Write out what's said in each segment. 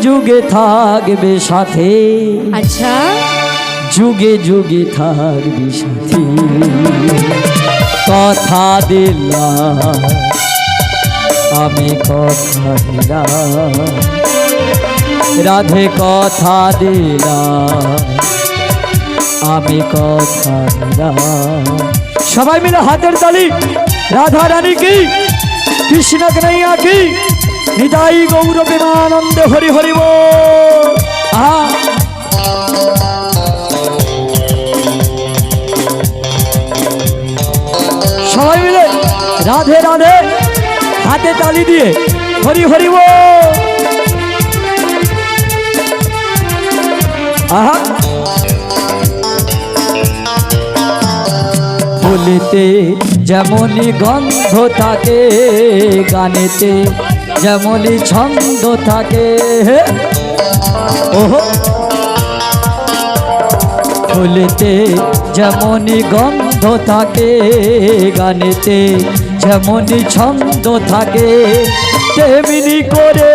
যুগে থাকবে সাথে। আচ্ছা, যুগে যুগে থাকবে সাথে। কথা দিলাম আমি, কথা দিলাম রাধে, কথা দিলাম আমি, কথা দিলাম। সবাই মিলে হাতের তালি। রাধা রানী কি, কৃষ্ণ কন্হैया কি, নিতাই গৌর প্রেমানন্দে হরি হরি বল। সবাই মিলে রাধে রাধে হাতে তালি দিয়ে হরি হরি বল। আহা, ফুলেতে যেমনই গন্ধ থাকে, গানেতে যেমনই ছন্দ থাকে। ওহো, ফুলেতে যেমনই গন্ধ থাকে, গানেতে যেমনই ছন্দ থাকে, তেমনি করে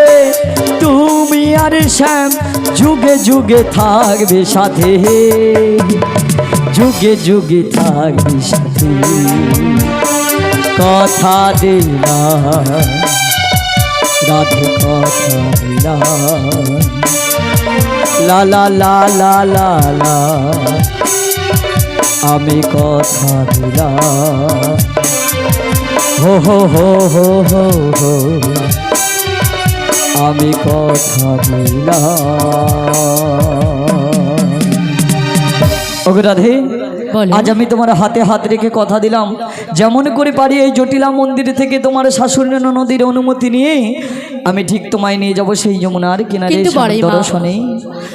তুমি আর শ্যাম যুগে যুগে থাকবে সাথে। যুগে যুগে থাকবে সাথে। কথা দিলাম রাধে, কথা দিলাম লা লা লা লা লা লা, আমি কথা দিলাম হো হো হো হো হো হো, আমি কথা দিলাম। ওগো রাধে, আজ আমি তোমার হাতে হাত রেখে কথা দিলাম, যেমন করে পারি এই জটিলা মন্দির থেকে তোমার শাশুড়ি নদীর অনুমতি নিয়ে আমি ঠিক তোমায় নিয়ে যাব সেই যমুনার কিনারে দর্শনে।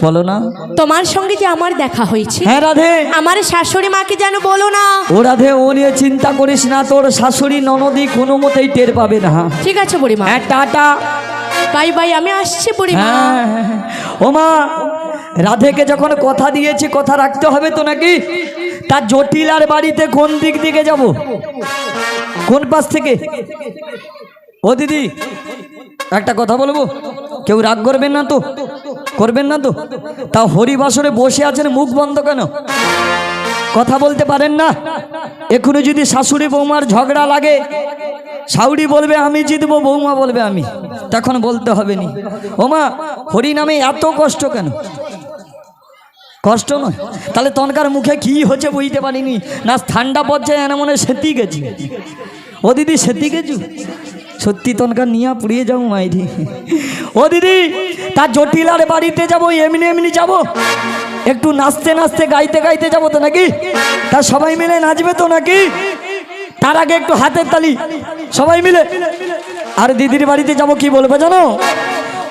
বলো না, তোমার সঙ্গে যে আমার দেখা হয়েছে। হ্যাঁ রাধে, আমার শাশুড়ি মাকে যেন বলো না। ও রাধে, ও নিয়ে চিন্তা করিস না, তোর শাশুড়ি ননদি কোনো মতেই টের পাবে না। ঠিক আছে বুড়িমা। হ্যাঁ, টাটা, বাই বাই, আমি আসছি বুড়িমা। ও মা, রাধেকে যখন কথা দিয়েছি কথা রাখতে হবে তো নাকি? তার জটিলার বাড়িতে কোন দিক দিকে যাব, কোন পাশ থেকে? ও দিদি, একটা কথা বলবো, কেউ রাগ করবেন না তো? করবেন না তো? তা হরিবাসরে বসে আছেন, মুখ বন্ধ কেন? কথা বলতে পারেন না? এখনো যদি শাশুড়ি বৌমার ঝগড়া লাগে, শাউড়ি বলবে আমি জিতবো, বৌমা বলবে আমি, তখন বলতে হবে নি। ও মা, হরি নামে এত কষ্ট কেন? কষ্ট নয় তাহলে তনকার মুখে কি হচ্ছে বুঝতে পারিনি না, ঠান্ডা পড়ছে এনে মনে সেতি গেছি। ও দিদি, সেতি গেছু সত্যি? তনকার নিয়ে পুড়িয়ে যাবো মাইরি। ও দিদি, তার জটিলার বাড়িতে যাব, এমনি এমনি যাব? একটু নাচতে নাচতে গাইতে গাইতে যাবো তো নাকি? তা সবাই মিলে নাচবে তো নাকি? তার আগে একটু হাতের তালি সবাই মিলে। আর দিদির বাড়িতে যাব, কি বলবো জানো?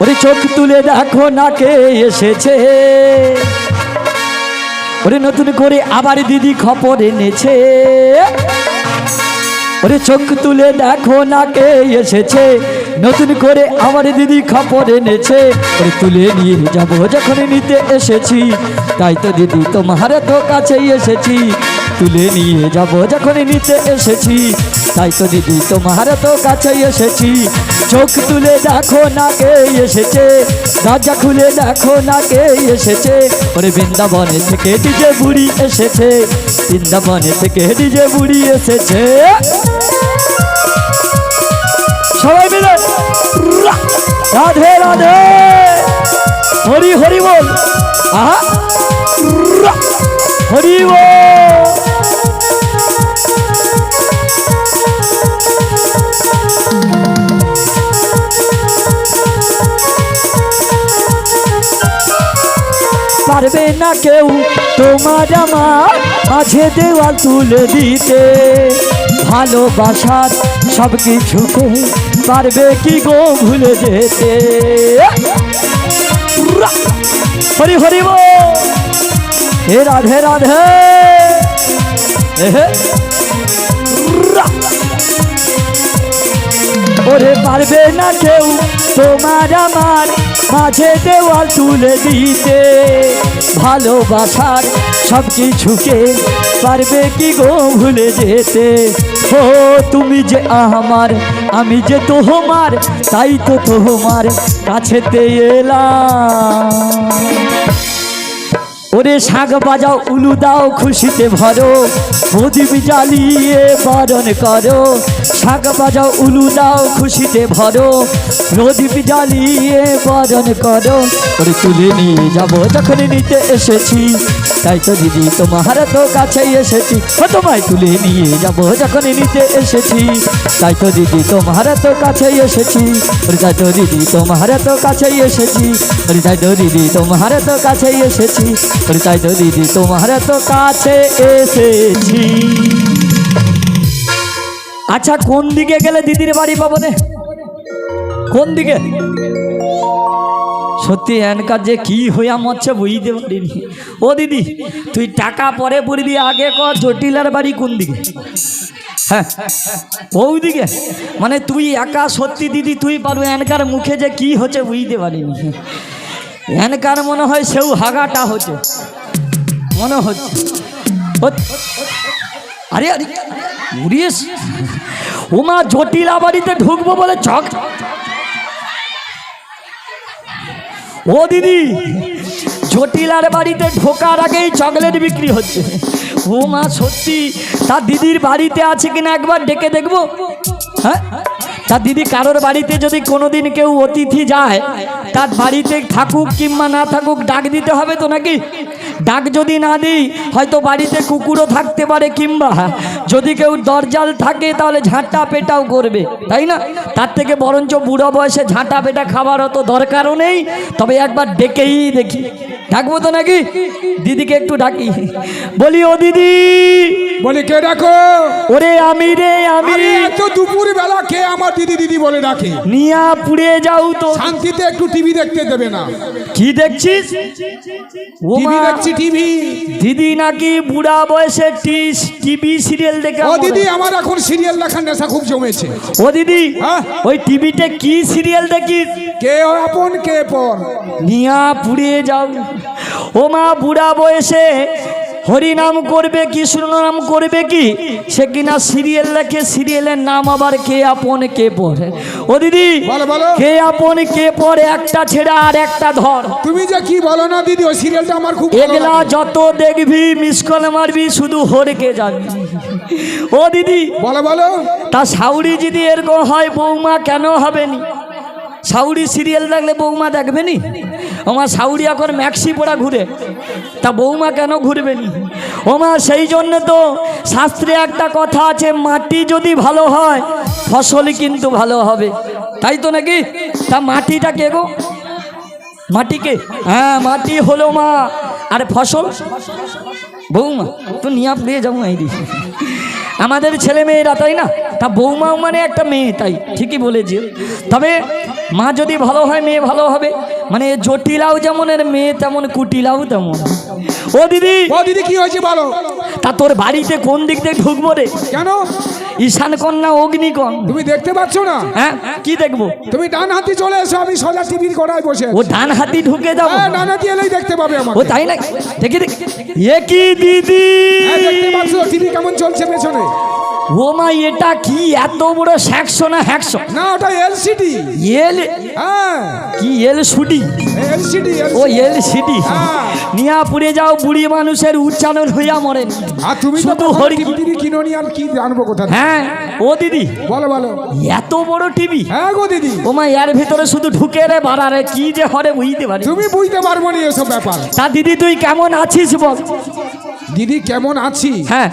ওরে চোখ তুলে দেখো না কে এসেছে, ওরে নতুন করে আবার দিদি খবর এনেছে। ওরে চোখ তুলে দেখো না কে এসেছে, নতুন করে আবার দিদি খবর এনেছে। ওরে তুলে নিয়ে যাব যখন নিতে এসেছি, তাই তো দিদি তোমার তো কাছেই এসেছি। তুলে নিয়ে যাব যখন নিতে এসেছি, তাই তো দিদি তোমার তো কাছেই এসেছি। চোখ তুলে দেখো না কে এসেছে, দরজা খুলে দেখো না কে এসেছে। ওরে বৃন্দাবনে থেকে ডিজে বুড়ি এসেছে, বৃন্দাবনে থেকে ডিজে বুড়ি এসেছে। সবাই মিলে রাধে রাধে হরি হরি বল। আহা, হরি বল। পারবে না কেউ তোমার আমার মাঝে দেওয়াল তুলে দিতে, ভালোবাসার সব কিছুকে পারবে কি গো ভুলে যেতে। হরি হরি বল। হে রাধে রাধে। ওরে পারবে না কেউ তোমার আমার মাঝে দেওয়াল তুলে দিতে, ভালোবাসার সব কিছুকে পারবে কি গো ভুলে যেতে। ও তুমি যে আমার আমি যে তোমার, তাই তো তোমার কাছেতে এলাম। ওরে শাঁখ বাজাও উলু দাও খুশিতে ভরো, প্রদীপ জ্বালিয়ে বরণ করো। শাঁখ বাজাও উলু দাও খুশিতে ভরো, প্রদীপ জ্বালিয়ে বরণ করো। ওরে তুলে নিয়ে যাবো যখন নিতে এসেছি, তাই তো দিদি তোমার তো কাছেই এসেছি। ও তোমায় তুলে নিয়ে যাবো যখন নিতে এসেছি, তাই তো দিদি তোমার তো কাছেই এসেছি। ওরে তাই তো দিদি তোমার তো কাছেই এসেছি। ওরে তাই তো দিদি তোমার তো কাছেই এসেছি। ওরে তাই তো দিদি তোমার তো কাছে এসেছি। আচ্ছা কোন দিকে গেলে দিদির বাড়ি পাবো রে? কোন দিকে? সত্যি এনকার যে কি হইয়া মরছে বুঝতে পারিনি। ও দিদি তুই টাকা পরে পড়বি, আগে কর জটিলার বাড়ি কোন দিকে? হ্যাঁ ওই দিকে। মানে তুই একা সত্যি দিদি তুই পারবি? এনকার মুখে যে কি হচ্ছে বুঝতে পারিনি। এনকার মনে হয় সেও হাগাটা হচ্ছে মনে হচ্ছে। আরে আরে উড়িয়ে ওমা জটিলা বাড়িতে ঢুকবো বলে চক। ও দিদি জটিলার বাড়িতে ঢোকার আগেই চকলেট বিক্রি হচ্ছে। ও মা সত্যি তার দিদির বাড়িতে আছে কিনা একবার ডেকে দেখবো। হ্যাঁ তার দিদি কারোর বাড়িতে যদি কোনোদিন কেউ অতিথি যায়, তার বাড়িতে থাকুক কিংবা না থাকুক ডাক দিতে হবে তো নাকি? ডাক যদি না দিই হয়তো বাড়িতে কুকুরও থাকতে পারে, কিংবা যদি কেউ দরজাল থাকে তাহলে ঝাঁটা পেটাও করবে, তাই না? তার থেকে বরঞ্চ বুড়ো বয়সে ঝাঁটা পেটা খাবার অত দরকারও নেই। তবে একবার ডেকেই দেখি, ডাকবো তো নাকি? দিদিকে একটু ডাকি, বলি ও দিদি। বলে কে ডাকো? ওরে আমি রে আমি। এত দুপুর বেলা কে আমার দিদি দিদি বলে ডাকে? নিয়া পুড়ে যাও তো, শান্তিতে একটু টিভি দেখতে দেবে না? কি দেখছিস? টিভি দেখছি টিভি। দিদি নাকি বুড়া বয়সে টিভি সিরিয়াল দেখে? ও দিদি আমার এখন সিরিয়াল দেখার নেশা খুব জমেছে। ও দিদি হ্যাঁ? ওই টিভিতে কি সিরিয়াল দেখিস? কে আপন কে পর? নিয়া পুড়িয়ে যাও। ও মা বুড়া বয়সে হরিনাম করবে কৃষ্ণ নাম করবে কি সে কিনা সিরিয়াল দেখে, সিরিয়ালের নাম আবার কে আপন কে পর। ও দিদি বলো বলো। কে আপন কে পর একটা ছেড়া আর একটা ধর। তুমি যে কি বলো না দিদি, ওই সিরিয়ালটা আমার খুব ভালো এগুলা লাগে। যত দেখবি মিস কল মারবি শুধু হরকে যাবি। ও দিদি বলো বলো। তা সাউরি যদি এরকম হয় বৌমা কেন হবে নি? সাউরি সিরিয়াল দেখলে বৌমা দেখবে নি? আমার সাউরি এখন ম্যাক্সি পড়া ঘুরে, তা বৌমা কেন ঘুরবে নি? ওমা সেই জন্য তো শাস্ত্রে একটা কথা আছে, মাটি যদি ভালো হয় ফসলই কিন্তু ভালো হবে, তাই তো নাকি? তা মাটিটা কে গো? মাটিকে? হ্যাঁ মাটি হলো মা, আর ফসল বৌমা। তো নিয়ে দিয়ে যাবো এই দিদি আমাদের ছেলে মেয়েরা, তাই না? তা বৌমা মানে একটা মেয়ে, তাই ঠিকই বলেছি। তবে মা যদি ভালো হয় মেয়ে ভালো হবে। মানে জটিলাও যেমন এর মেয়ে তেমন, কুটিলাও তেমন। ও দিদি ও দিদি কি হয়েছে বলো? তা তোর বাড়িতে কোন দিক থেকে ঢুকবো রে? কেন? ঈশান কোণ না অগ্নিকোণ? তুমি দেখতে পাচ্ছ না? হ্যাঁ কি দেখবো? তুমি ডান হাতি চলে এসো, আমি সোজা টিভির গোড়ায় বসে আছি। ও ডান হাতি ঢুকে যাবো? হ্যাঁ ডান হাতি এলেই দেখতে পাবে ও আমাকে। তাই না? দেখি দেখি এ কি দিদি, হ্যাঁ দেখতে পাচ্ছ টিভি কেমন চলছে পেছনে? ও মা এটা কি এত বড় 100 না 100? না ওটা এলসিডি। এল হ্যাঁ কি এল সুডি? এলসিডি। ও এলসিডি। হ্যাঁ। নিয়া পুড়ে যাও বুড়ি মানুষের উচ্চারণ হইয়া মরেন। আর তুমি তো শুধু তখন হরি। টিভি কিনোনি, আর কি জানবো কোথা থেকে? হ্যাঁ ও দিদি বলো বলো। এত বড় টিভি? হ্যাঁ গো দিদি। ও মা এর ভিতরে শুধু ঢুকে রে বাড়ারে কি যে হরে বুঝতে পারি। তুমি বুঝতে পারবো না এসব ব্যাপার। তা দিদি তুই কেমন আছিস বল? দিদি কেমন আছি? হ্যাঁ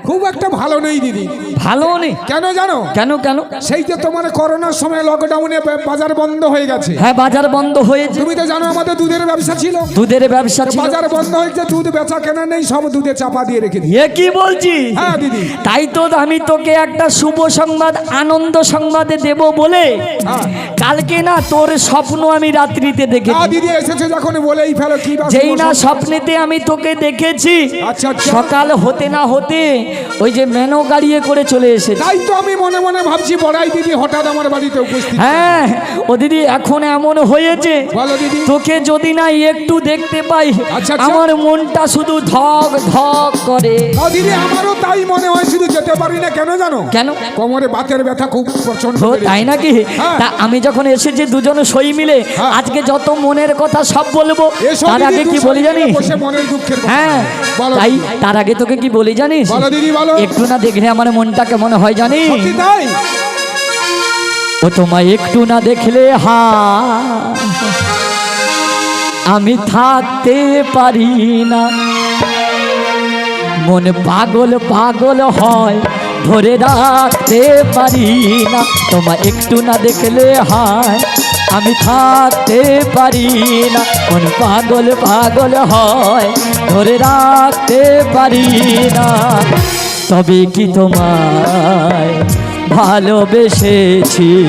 খুব একটা ভালো নেই দিদি। ভালো নেই? কেন জানো? কেন কেন? সেই যে তোমার করোনার সময় লকডাউনে বাজার বন্ধ হয়ে গেছে। হ্যাঁ বাজার বন্ধ হয়েছে। তুমি তো জানো আমাদের দুধের ব্যবসা ছিল। দুধের ব্যবসা ছিল। বাজার বন্ধ হয়েছে, দুধ বেচা কেনা নেই, সব দুধে চাপা দিয়ে রেখে দিই। এ কি বলছি? হ্যাঁ দিদি। তাই তো আমি তোকে একটা শুভ সংবাদ, আনন্দ সংবাদে দেব বলে হ্যাঁ। কালকে না তোর স্বপ্ন আমি রাত্রিতে দেখেছি। দিদি এসেছে যখন বলেই ফেলো কি বা যেই শুভ না সংবাদ। স্বপ্নেতে আমি তোকে দেখেছি, আচ্ছা, আচ্ছা। সকাল হতে না হতে ওই যে মেনো গাড়িয়ে করে চলে এসেছে। তাই তো আমি মনে মনে ভাবছি বড়াই দিদি হঠাৎ আমার বাড়িতে উপস্থিত। হ্যাঁ ও দিদি, এখন এমন হয়েছে বলো দিদি। তোকে যদি না একটু দেখতে পাই আচ্ছা, আচ্ছা। আমার মনটা শুধু ধক ধক করে। ও দিদি, আমারও তাই মনে হয়, শুধু যেতে পারি না কেন জানো? কেন? কোমরে বাতের ব্যথা খুব প্রচন্ড ও বেড়েছে। তাই নাকি? হ্যাঁ। তা আমি যখন এসেছি দুজনে সই মিলে হ্যাঁ। আজকে যত মনের কথা সব বলবো। এসো তার দিদি, আগে কি দুজনে বলি জানিস? বসে মনের দুঃখের কথা। হ্যাঁ বলো তাই দিদি। তার আগে তোকে কি বলি জানিস? বলো দিদি, বলো। একটু না দেখলে আমার মনটা কেমন হয় জানিস? সত্যি তাই? ও তোমায় একটু না দেখলে আমি থাকতে পারি না, মন পাগল পাগল হয় ধরে রাখতে পারি না। তোমায় একটু না দেখলে আমি থাকতে পারি না, মন পাগল পাগল হয় ধরে রাখতে পারি না। তবে কি তোমায় ভালোবেসেছি,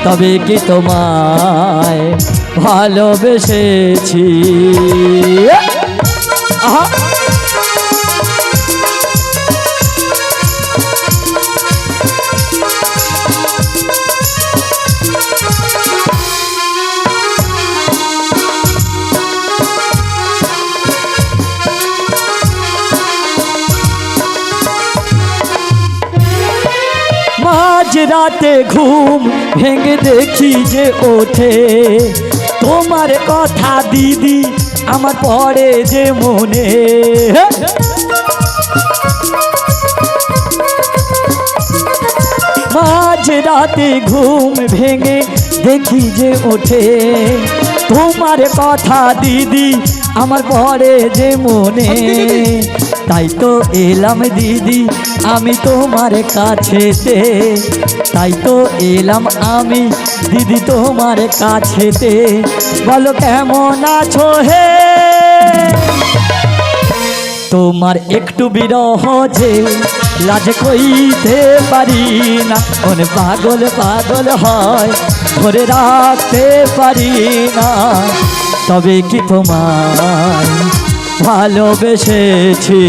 তবে কি তোমায় ভালোবেসেছি। আহা মাঝ রাতে ঘুম ভেঙে দেখি যে ওঠে তোমার কথা দিদি আমার পড়ে যে মনে। মাঝ রাতে ঘুম ভেঙে দেখি যে ওঠে তোমার কথা দিদি আমার পড়ে যে মনে। তাই তো এলাম দিদি আমি তোমার কাছেতে, তাই তো এলাম আমি দিদি তোমার কাছেতে। বলো কেমন আছো হে, তোমার একটু বিরহ যে লাজ কইতে পারি না, মন পাগল পাগল হয় ধরে রাখতে পারি না। তবে কি তোমায় ভালোবেসেছি,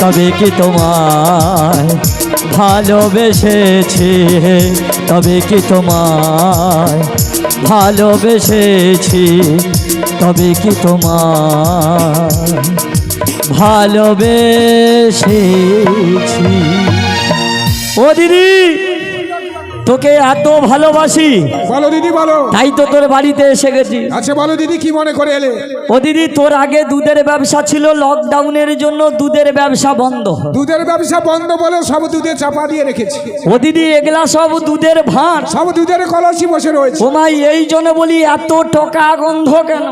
তবে কি তোমায় ভালোবেসেছি, তবে কি তোমায় ভালোবেসেছি, তবে কি তোমায় ভালোবেসেছি। ও দিদি তোকে এত ভালোবাসি, বলো দিদি, বলো। তাই তো তোর বাড়িতে এসে গেছি। আচ্ছা বলো দিদি, কি মনে করে এলে? ও দিদি তোর আগে দুধের ব্যবসা ছিল, লকডাউনের জন্য দুধের ব্যবসা বন্ধ। দুধের ব্যবসা বন্ধ বলে সব দুধে চাপা দিয়ে রেখেছি। ও দিদি এগুলা সব দুধের ভাঁড়, সব দুধের কলসি বসে রয়েছে। ও মাই এই জন্য বলি এত টকা গন্ধ কেন?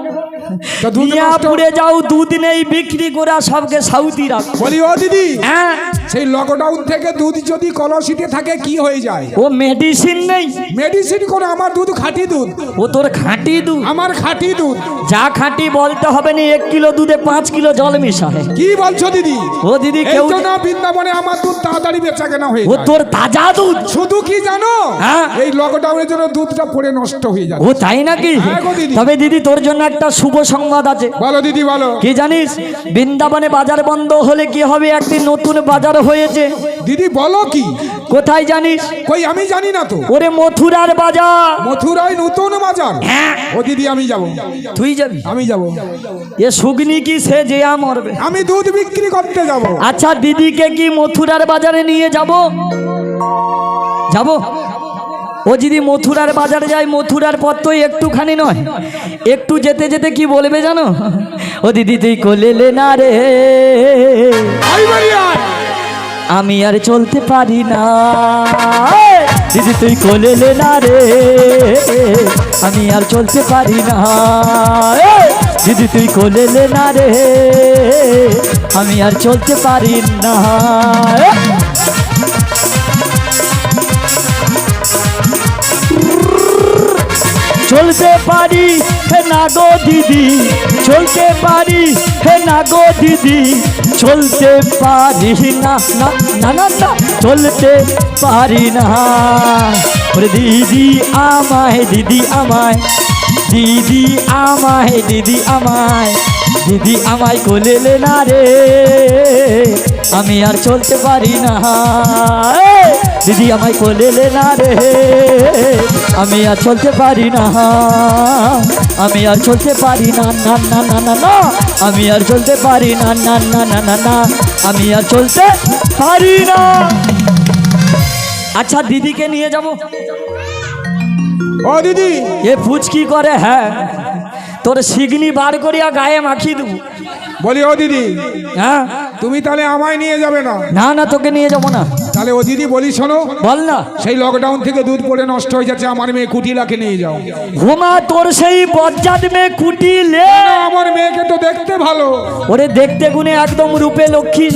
তা দুধ নষ্ট- মিয়াপুরে যাও দুধ নেই বিক্রি করা সবকে সাউথি রাখ। বলি ও দিদি, হ্যাঁ সেই লকডাউন থেকে দুধ যদি কলসিতে থাকে কি হয়ে যায়? ও মেডিসিন নেই, মেডিসিন করে। আমার দুধ খাঁটি দুধ, ও তোর খাঁটি দুধ। আমার খাঁটি দুধ। যা খাঁটি বলতে হবে না, 1 কিলো দুধে 5 কিলো জল মিশায়। কি বলছো দিদি? ও দিদি এই কেউ জন্য বৃন্দাবনে আমার দুধ তাড়াতাড়ি বেচা কেনা হয়ে ও যায়। তোর তাজা দুধ। শুধু কি জানো, হ্যাঁ। এই লকডাউনের জন্য দুধটা পড়ে নষ্ট হয়ে যায়। ও তাই নাকি? হ্যাঁ গো দিদি। তবে দিদি তোর জন্য একটা শুভ সংবাদ আছে। বলো দিদি, বলো। কি জানিস? বৃন্দাবনে বাজার বন্ধ হলে কি হবে? একটি নতুন বাজার হয়েছে। দিদি বলো কি? কোথায় জানিস? কই আমি জানি না তো। ওরে মথুরার বাজার। মথুরায় নতুন বাজার? ও দিদি আমি যাব। তুই যাবি? আমি যাব। এ সুগনি কি সে যে মরবে? আমি দুধ বিক্রি করতে যাব। আচ্ছা দিদিকে কি মথুরার বাজারে নিয়ে যাব? যাব? ও যদি মথুরার বাজারে যায়, মথুরার পথ তো একটুখানি নয়, একটু যেতে যেতে কি বলবে জানো? ও দিদি তুই কোলেলে না রে, আই বাড়ি আয়। আমি আর চলতে পারি না। দিদি তুই কোলেলে না রে, আমি আর চলতে পারি না। দিদি তুই কোলেলে না রে, আমি আর চলতে পারি না। চলতে পারি হে না গো দিদি, চলতে পারি হে না গো দিদি, চলতে পারি না না না না না, চলতে পারি না। ওরে দিদি আমায়, দিদি আমায়, দিদি আমায়, দিদি আমায়, দিদি আমায় কোলেলে না রে, আমি আর চলতে পারি না। দিদি আমায় কোলেলে না রে, আমি আর চলতে পারি না, আমি আর চলতে পারি না, না না না না না, আমি আর চলতে পারি না, না না না না না, আমি আর চলতে পারি না। আচ্ছা দিদিকে নিয়ে যাব। ও দিদি, এ ফুচকি করে, হ্যাঁ তোর শিগনি বার করিয়া গায়ে মাখিয়ে দেবো। বলি ও দিদি, হ্যাঁ তুমি তাহলে আমায় নিয়ে যাবে না? না না তোকে নিয়ে যাবো না। তাহলে ও দিদি বলি শোনো, বল না। সেই লকডাউন থেকে দুধ পড়ে নষ্ট হয়ে যাচ্ছে, আমার মেয়ে কুটিলাকে নিয়ে যাও। ঘুমা তোর সেই বজ্জাত মেয়ে কুটিলে, আমার মেয়েকে তো দেখতে ভালো, ওরে দেখতে গুণে একদম রূপে লক্ষ্মী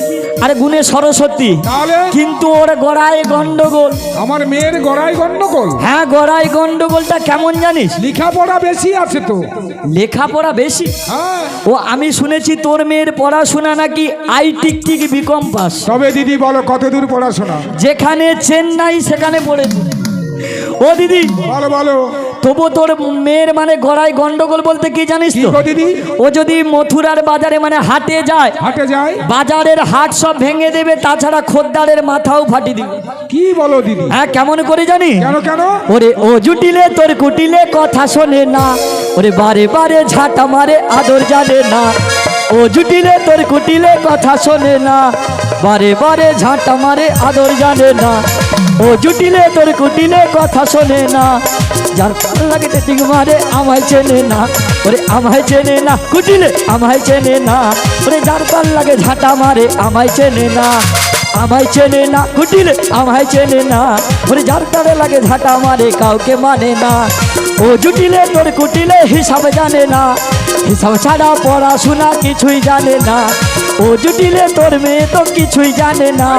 আর গুণে সরস্বতী, তাহলে কিন্তু ওর গড়ায় গন্ডগোল। আমার মেয়ের গড়াই গন্ডগোল? হ্যাঁ গড়াই গন্ডগোলটা কেমন জানিস? লেখাপড়া বেশি আছে তো। লেখাপড়া বেশি? হ্যাঁ, ও আমি শুনেছি তোর মেয়ের পড়াশোনা নাকি টিক বিকম পাস। তবে দিদি বলো কত দূর পড়াশোনা? যেখানে চেন্নাই সেখানে পড়েছে। ও দিদি বলো বলো। তবু তোর মেয়ের মানে গড়াই গন্ডগোল বলতে কি জানিস কি তো? গো দিদি? ও যদি মথুরার বাজারে মানে হাটে যায়, হাটে যায়, বাজারের হাট সব ভেঙে দেবে, তাছাড়া খদ্দারের মাথাও ফাটি দিবে। কি বলো দিদি? হ্যাঁ কেমন করে জানি? কেন কেন? ওরে ও জুটিলে তোর কুটিলে কথা শোনে না, ওরে বারে বারে ঝাঁটা মারে আদর জানে না। ও জুটিলে তোর কুটিলে কথা শোনে না, বারে বারে ঝাঁটা মারে আদর জানে না। ও জুটিলে তোর কুটিলে কথা শোনে না, যার ভালো লাগে টিং মারে আমায় চেনে না, ওরে আমায় চেনে না। কুটিলে আমায় চেনে না, ওরে যার ভালো লাগে ঝাঁটা মারে আমায় চেনে না, আমায় চেনে না। কুটিলে আমায় চেনে না, ওরে যার তারে লাগে ঝাঁটা মারে কাউকে মানে না। ও জুটিলে তোর কুটিলে হিসাব জানে না, হিসাব ছাড়া পড়াশোনা কিছুই জানে না। ও জুটিলে তোর মেয়ে তো কিছুই জানে না,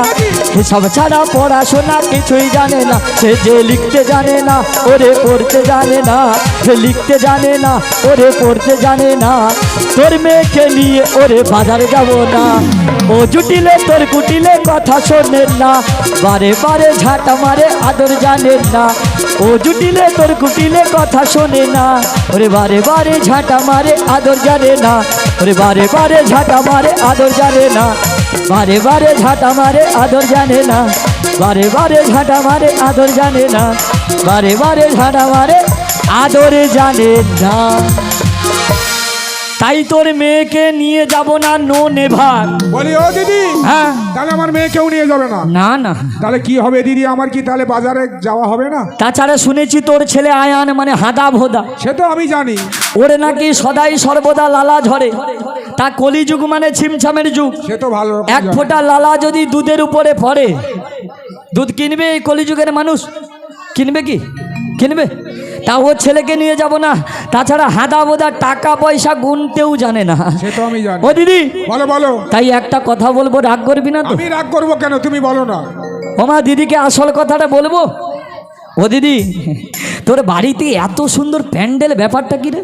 হিসাব ছাড়া পড়াশোনা কিছুই জানে না। সে যে লিখতে জানে না, ওরে পড়তে জানে না, সে লিখতে জানে না, ওরে পড়তে জানে না। তোর মেয়েকে নিয়ে ওরে বাজারে যাব না। ও জুটিলে তোর কুটিলে কথা শোনেন না, বারে বারে ঝাঁটা মারে আদর জানেন না। ও জুটিলে তোর কুটিলে কথা শোনে না, ওরে বারে বারে ঝাঁটা মারে আদর জানে না, ওরে বারে বারে ঝাঁটা মারে আদর জানে না, বারে বারে ঝাঁটা মারে আদর জানে না, বারে বারে ঝাঁটা মারে আদর জানে না, বারে বারে ঝাঁটা মারে আদরে জানে না। তাই তোর মেয়েকে নিয়ে যাব না, নো নেভার। বলি ও দিদি, হ্যাঁ তাহলে আমার মেয়েকেও নিয়ে যাবে না? না না। তাহলে কি হবে দিদি, আমার কি তাহলে বাজারে যাওয়া হবে না? তাছাড়া শুনেছি তোর ছেলে আয়ান মানে হাদা ভোদা, সে তো আমি জানি। ওরে নাকি সদাই সর্বদা লালা ঝরে। তা কলিযুগ মানে ছিমছামের যুগ, সে তো ভালো রকম এক জানি। ফোঁটা লালা যদি দুধের উপরে পড়ে, দুধ কিনবে এই কলিযুগের মানুষ? কিনবে কি? কিনবে? তা ও ছেলেকে নিয়ে যাব না। তাছাড়া হাদা বোদা টাকা পয়সা গুনতেও জানে না। সে তো আমি জানি। ও দিদি বলো বলো। তাই একটা কথা বলবো, রাগ করবি না তো? আমি রাগ করবো কেন, তুমি বলো না। ওমা দিদিকে আসল কথাটা বলবো। ও দিদি তোর বাড়িতে এত সুন্দর প্যান্ডেল, ব্যাপারটা কি রে?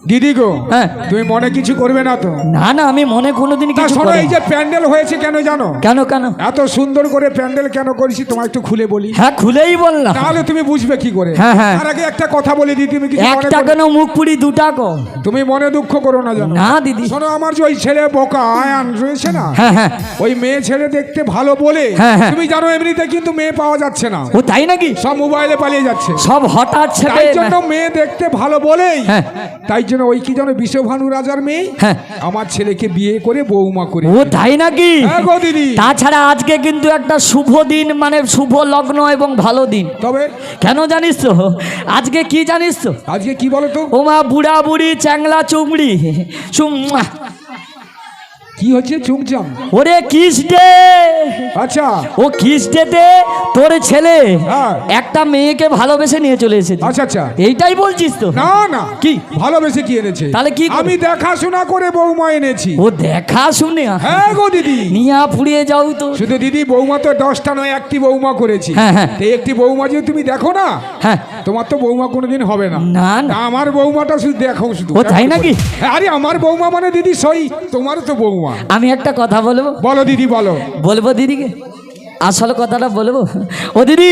দিদি গো, হ্যাঁ তুমি মনে কিছু করবে না তো? না না, আমি মনে কোনোদিন তা কিছু শোনো, করি এই যে প্যান্ডেল হয়েছে কেন জানো? কেন কেন? এত সুন্দর করে প্যান্ডেল কেন করেছি তোমার একটু খুলে বলি। হ্যাঁ খুলেই বল না। তাহলে তুমি বুঝবে কি করে। হ্যাঁ, হ্যাঁ। তার আগে একটা কথা বলে দিই, তুমি কিছু মনে একটা করো- কেন মুখ পুরি দুটা কো? তুমি মনে দুঃখ করো না জানো। না দিদি। শোনো, আমার যে ওই ছেলে বোকা আয়ান রয়েছে না, হ্যাঁ হ্যাঁ ওই মেয়ে ছেলে দেখতে ভালো বলে, হ্যাঁ, হ্যাঁ। তুমি জানো এমনিতে কিন্তু মেয়ে পাওয়া যাচ্ছে না, ও তাই নাকি? সব মোবাইলে পালিয়ে যাচ্ছে। সব হঠাৎ ছেলে। তাই জন্য মেয়ে দেখতে ভালো বলেই, হ্যাঁ। তাই জন্য ওই কি জানো বিশ্বভানু রাজার মেয়ে হ্যাঁ। আমার ছেলেকে বিয়ে করে বৌমা করে। ও তাই নাকি? হ্যাঁ গো দিদি। তাছাড়া আজকে কিন্তু একটা শুভ দিন, মানে শুভ লগ্ন এবং ভালো দিন। তবে কেন জানিস তো? আজকে কি জানিস তো? আজকে কি বলো তো? ওমা বুড়া বুড়ি চ্যাংলা চুমড়ি চুম্মা। কি হচ্ছে চুমচাম? ওরে কিস ডে। আচ্ছা ও কিস ডেতে তোর ছেলে হ্যাঁ। একটা মেয়েকে ভালোবেসে নিয়ে চলে এসেছে। আচ্ছা আচ্ছা। এইটাই বলছিস তো? না না, কি? ভালোবেসে কি এনেছে? তাহলে কি করে? আমি দেখাশোনা করে বৌমা এনেছি। ও দেখা শুনে হ্যাঁ গো দিদি। নিয়া পুড়িয়ে যাও তো। শুধু দিদি বৌমা তো 10টা নয়, একটি বৌমা করেছি। হ্যাঁ, হ্যাঁ। তো একটি বৌমা যদি তুমি দেখো না, হ্যাঁ তোমার তো বৌমা কোনোদিন হবে না। না না। তা আমার বৌমাটা শুধু দেখো শুধু। ও তাই নাকি? হ্যাঁ, আরে আমার বৌমা মানে দিদি সই তোমারও তো বৌমা। আমি একটা কথা বলবো? বলো দিদি বলো। বলবো দিদিকে আসল কথাটা বলবো। ও দিদি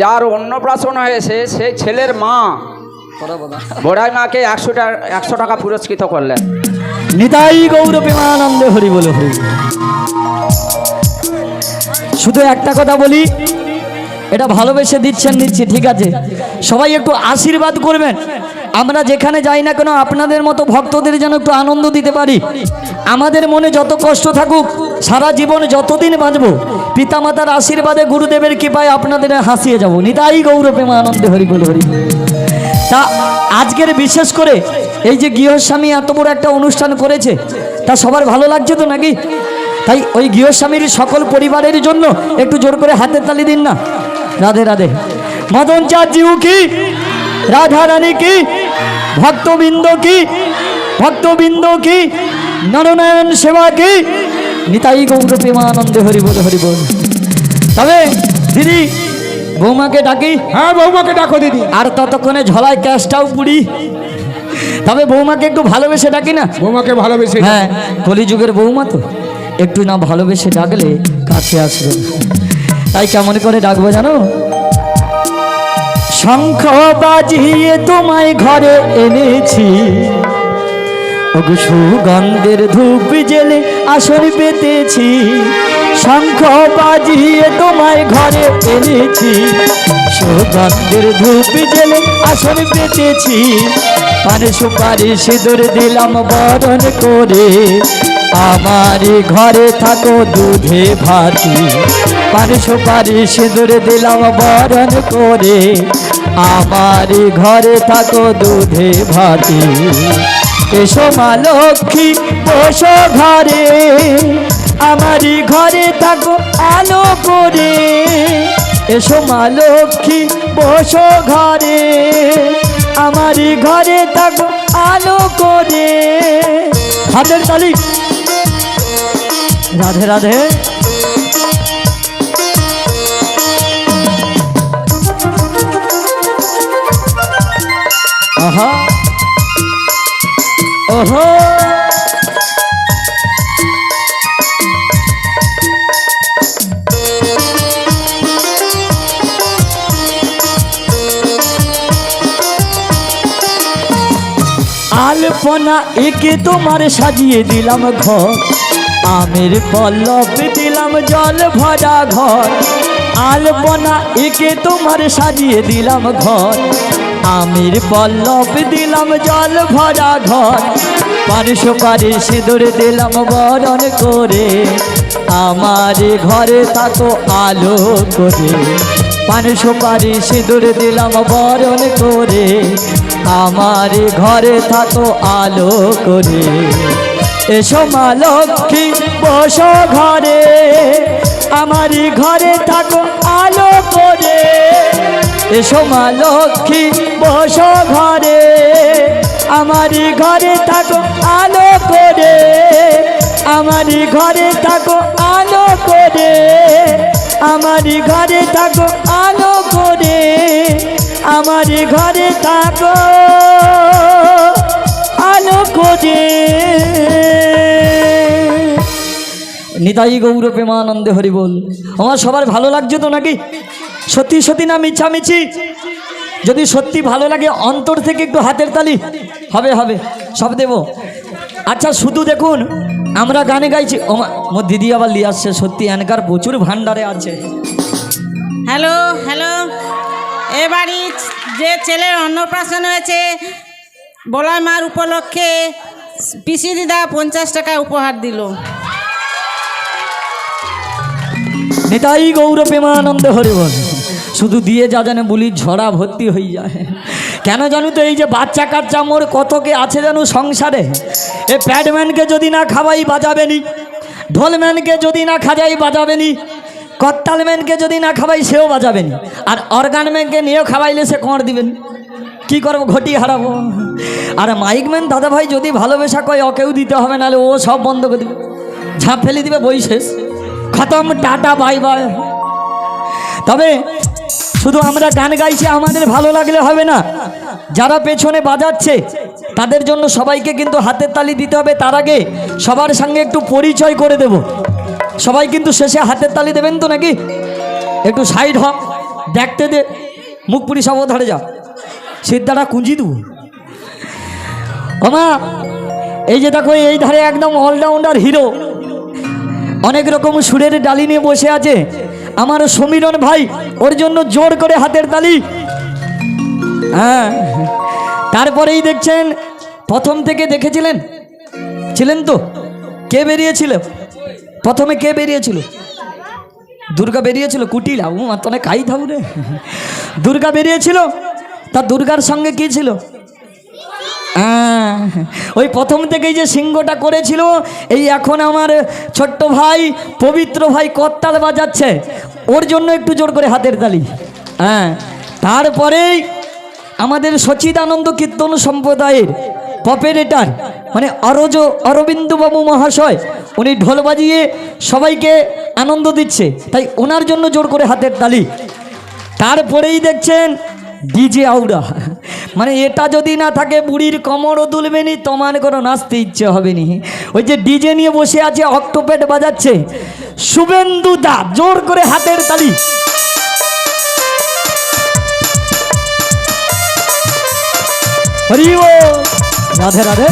যার অন্নপ্রাশন হয়েছে সেই ছেলের মা বড়াই মাকে 100 টাকা পুরস্কৃত করলেন। নিতাই গৌর প্রেমানন্দে হরি বল হরি। শুধু একটা কথা বলি, এটা ভালোবেসে দিচ্ছি ঠিক আছে, সবাই একটু আশীর্বাদ করবেন। আমরা যেখানে যাই না কেন আপনাদের মতো ভক্তদের যেন একটু আনন্দ দিতে পারি। আমাদের মনে যত কষ্ট থাকুক, সারা জীবন যতদিন বাঁচবো, পিতামাতার আশীর্বাদে গুরুদেবের কৃপায় আপনাদের হাসিয়ে যাব। নিতাই গৌর প্রেমানন্দে হরি বল হরি। তা আজকের বিশেষ করে এই যে গৃহস্বামী এত বড় একটা অনুষ্ঠান করেছে, তা সবার ভালো লাগছে তো নাকি? তাই ওই গৃহস্বামীর সকল পরিবারের জন্য একটু জোর করে হাতের তালি দিন না। রাধে রাধে। মদন চাঁদজিউ কি, রাধা রানী কি, ভক্তবৃন্দ কি, নরনারায়ণ সেবা কি, নিতাই গৌর প্রেমানন্দে হরি বল হরি বল। তবে দিদি বৌমাকে ডাকি। হ্যাঁ বৌমাকে ডাকো দিদি। আর ততক্ষণে ঝলায় ক্যাশটাও পুড়ি। তবে বৌমাকে একটু ভালোবেসে ডাকি না? বৌমাকে ভালোবেসে ডাকো। হ্যাঁ, কলিযুগের বৌমা তো, একটু না ভালোবেসে ডাকলে কাছে আসবে। তাই কেমন করে ডাকবো জানো? শঙ্খ বাজিয়ে তোমায় ঘরে এনেছি, ওগো সুগন্ধের ধূপ জেলে আসর পেতেছি। শঙ্খ বাজিয়ে তোমায় ঘরে এনেছি, সুগন্ধের ধূপ জেলে আসর পেতেছি। পানে সুপারি সিঁদুর দিলাম বরণ করে, আমারই ঘরে থাকো দুধে ভাতি। পানে সুপারি সিঁদুর দিলাম বরণ করে, আমারই ঘরে থাকো দুধে ভাতি। এসো মা লক্ষ্মী বসো ঘরে, আমারই ঘরে থাকো আলো করে। এসো মা লক্ষ্মী বসো ঘরে, আমারই ঘরে থাকো আলো করে। হাতের তালি। রাধে রাধে। আহা ওহো। আলপনা একে তোমার সাজিয়ে দিলাম ঘর, আমের পল্লব দিলাম জল ভরা ঘর। আলপনা একে তোমার সাজিয়ে দিলাম ঘর, আমের পল্লব দিলাম জল ভরা ঘর। পান সুপারি সিঁদুর দিলাম বরণ করে, আমার ঘরে থাকো আলো করে। পান সুপারি সিঁদুর দিলাম বরণ করে, আমার ঘরে থাকো আলো করে। এসো মা লক্ষ্মী বসো ঘরে, আমারই ঘরে থাকো আলো করে। এসো মা লক্ষ্মী বসো ঘরে, আমারই ঘরে থাকো আলো করে। আমারই ঘরে থাকো আলো করে, আমারই ঘরে থাকো আলো করে। আমারই ঘরে থাকো আলো করে। নিতাই গৌর প্রেমানন্দে হরি বল। আমার সবার ভালো লাগছে তো নাকি? সত্যি সত্যি না মিছামিছি? যদি সত্যি ভালো লাগে অন্তর থেকে একটু হাতের তালি। হবে হবে, সব দেব। আচ্ছা শুধু দেখুন, আমরা গানে গাইছি। মোর দিদি আবার নিয়ে আসছে, সত্যি এনকার প্রচুর ভান্ডারে আছে। হ্যালো হ্যালো, এবারই যে ছেলের অন্নপ্রাশন হয়েছে, বলাই মার উপলক্ষে পিসি দিদা 50 টাকা উপহার দিল। নিতাই গৌর প্রেমানন্দে হরি বল। শুধু দিয়ে যা জানে বলি ঝরা ভর্তি হয়ে যায়। কেন জানো তো? এই যে বাচ্চা কাচ্চা মোর কতকে আছে জানো সংসারে। এ প্যাডম্যানকে যদি না খাওয়াই বাজাবেনি, ঢোলম্যানকে যদি না খাজাই বাজাবেনি, কত্তালম্যানকে যদি না খাওয়াই সেও বাজাবেনি, আর অর্গানম্যানকে নিয়েও খাওয়াইলে সে কর দিবেন। কি করবো? ঘটি হারাবো। আর মাইকম্যান দাদা ভাই যদি ভালোবাসা কয় ওকেও দিতে হবে, নাহলে ও সব বন্ধ করে দিবে, ঝাঁপ ফেলে দিবে, বই শেষ, খতম, টাটা বাই বাই। তবে শুধু আমরা গান গাইছি, আমাদের ভালো লাগলে হবে না। যারা পেছনে বাজাচ্ছে তাদের জন্য সবাইকে কিন্তু হাতের তালি দিতে হবে। তার আগে সবার সঙ্গে একটু পরিচয় করে দেব। সবাই কিন্তু শেষে হাতের তালি দেবেন তো নাকি? একটু সাইড হোক, দেখতে দে, মুখ পুরি সব ধরে যা, সিদ্ধাটা কুঞ্জি দেবো। ওমা এই যে দেখো এই ধারে একদম অলরাউন্ডার হিরো, অনেক রকম সুরের ডালি নিয়ে বসে আছে আমার সমীরণ ভাই, ওর জন্য জোর করে হাতের তালি। হ্যাঁ, তারপরেই দেখছেন প্রথম থেকে দেখেছিলেন, ছিলেন তো? কে বেরিয়েছিল প্রথমে? কে বেরিয়েছিল? দুর্গা বেরিয়েছিল। কুটিলা ও তনে খাই থাকু রে। দুর্গা বেরিয়েছিল, তা দুর্গার সঙ্গে কি ছিল? ওই প্রথম থেকেই যে সিংহটা করেছিল, এই এখন আমার ছোট্ট ভাই পবিত্র ভাই করতাল বাজাচ্ছে, ওর জন্য একটু জোর করে হাতের তালি। হ্যাঁ, তারপরেই আমাদের সচিদানন্দ কীর্তন সম্প্রদায়ের পপারেটর মানে অরবিন্দবাবু মহাশয়, উনি ঢোল বাজিয়ে সবাইকে আনন্দ দিচ্ছে, তাই ওনার জন্য জোর করে হাতের তালি। তারপরেই দেখছেন ডিজে আউড়া, মানে এটা যদি না থাকে বুড়ির কোমরও দুলবে নি, তোমার কোনো নাচতে ইচ্ছে হবে নি। ওই যে ডিজে নিয়ে বসে আছে, অক্টোপেড বাজাচ্ছে শুভেন্দু দা, জোর করে হাতের তালি। হরি বল, রাধে রাধে।